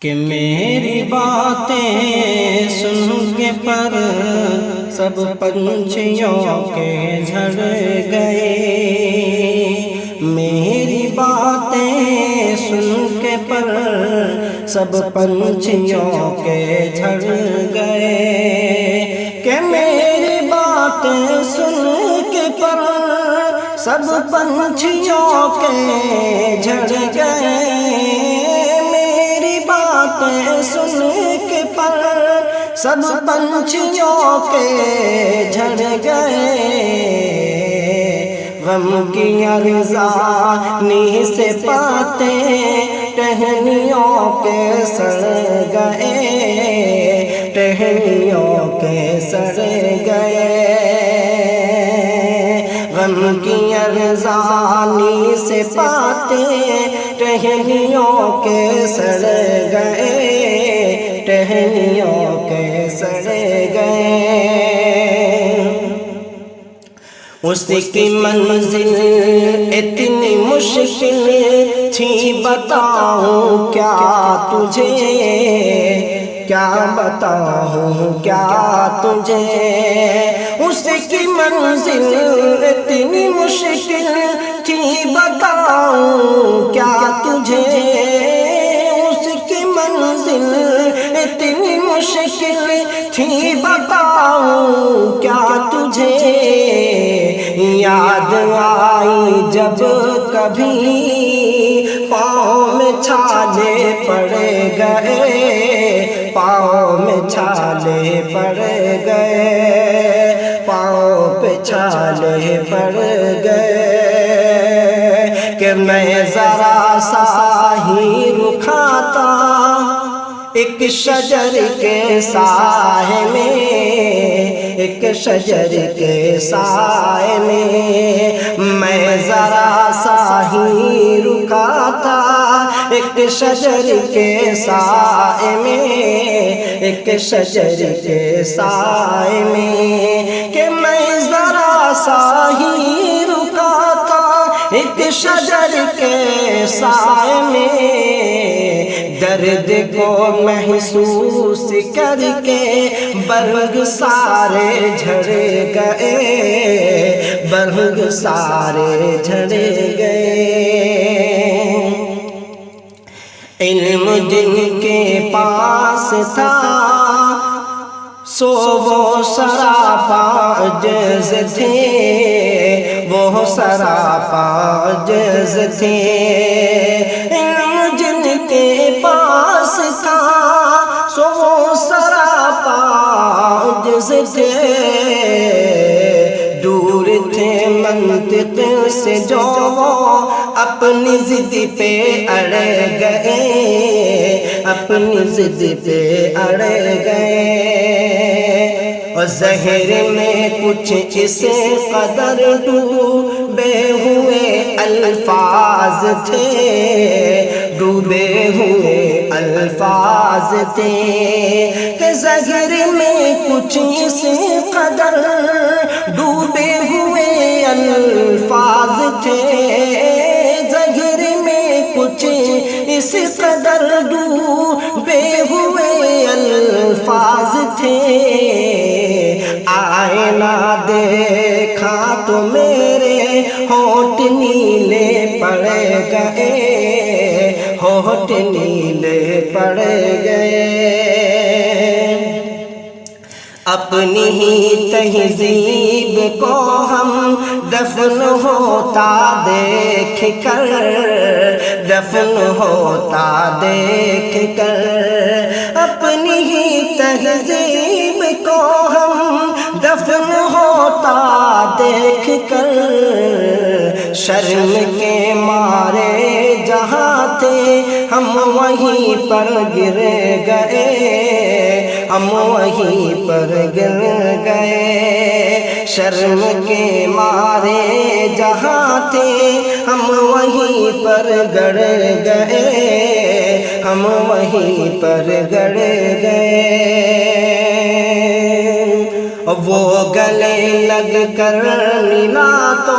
کہ میری باتیں سن کے پر سب پنچھیوں کے جھڑ گئے، میری باتیں سن کے پر سب پنچھیوں کے جھڑ گئے، کہ میری باتیں سن کے پر سب پنچھیوں کے جھڑ گئے، سن کے پر سب پنچھیوں کے جھڑ گئے، غم کی ارزانی سے پاتیں ٹہنیوں کے سڑ گئے، ٹہنیوں کے سڑ گئے، غم کی ارزانی سے پاتیں ٹہنیوں کے سڑ گئے، ٹہنیوں کے سڑ گئے، اس کی منزل اتنی مشکل تھی بتاؤں کیا تجھے، کیا بتاؤں کیا تجھے، اس کی منزل اتنی مشکل تھی بتاؤں کیا تجھے، اس کی منزل اتنی مشکل تھی بتاؤں کیا تجھے، یاد آئی جب کبھی پاؤں میں چھالے پڑ گئے، پاؤں میں چھالے پڑ گئے، پاؤں پہ چھالے پڑ گئے، کہ میں ذرا سا ہی رکا تھا ایک شجر کے سائے میں، ایک شجر کے سائے میں، میں ذرا سا ہی رکا تھا ایک شجر کے سائے میں، ایک شجر کے سائے میں، کہ میں ذرا سا ہی رکا تھا ایک شجر کے سائے میں، درد کو محسوس کر کے برگ سارے جھڑ گئے، برگ سارے جھڑ گئے، علم جن کے پاس تھا سو وہ سراپا عاجز تھے، وہ سراپا عاجز تھے، علم جن کے پاس تھا سو وہ سراپا عاجز تھے، دور تھے منطق سے جو اپنی ضد پہ اڑ گئے، اپنی ضد پہ اڑ گئے، اور زہر میں کچھ اس قدر ڈوبے ہوئے الفاظ تھے، ڈوبے ہوئے الفاظ تھے، کہ زہر میں کچھ اس قدر ڈوبے ہوئے الفاظ تھے، زہر میں کچھ اس قدر ڈوبے ہوئے الفاظ تھے، آئینہ دیکھا تو میرے ہونٹ نیلے پڑ گئے، ہونٹ نیلے پڑ گئے، اپنی ہی تہذیب کو ہم دفن ہوتا دیکھ کر، دفن ہوتا دیکھ کر، اپنی ہی تہذیب کو ہم دفن ہوتا دیکھ کر، شرم کے مارے جہاں تھے ہم وہیں پر گر گئے، ہم وہیں پر گر گئے، شرم کے مارے جہاں تھے ہم وہیں پر گڑ گئے، ہم وہیں پر گڑ گئے، وہ گلے لگ کر ملا تو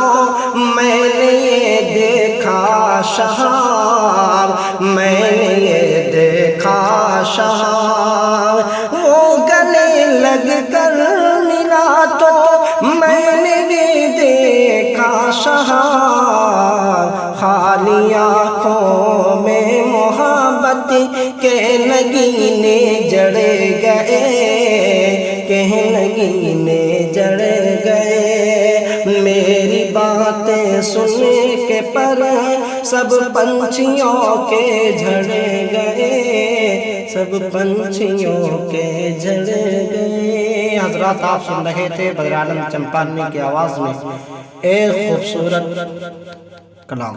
میں نے یہ دیکھا شہاب، میں نے یہ دیکھا شہار، وہ گلے لگ کر ملا تو میں نے بھی دیکھا شہار، خالی آنکھوں میں محبت کے نگینے جڑ گئے، کہ نگینے جڑ گئے، میری باتیں سن کے پر سب پنچھیوں کے جھڑ گئے، سب پنچھیوں کے جھڑ گئے۔ حضرات آپ سن رہے تھے بدر عالم چمپارنی کی آواز میں ایک خوبصورت کلام۔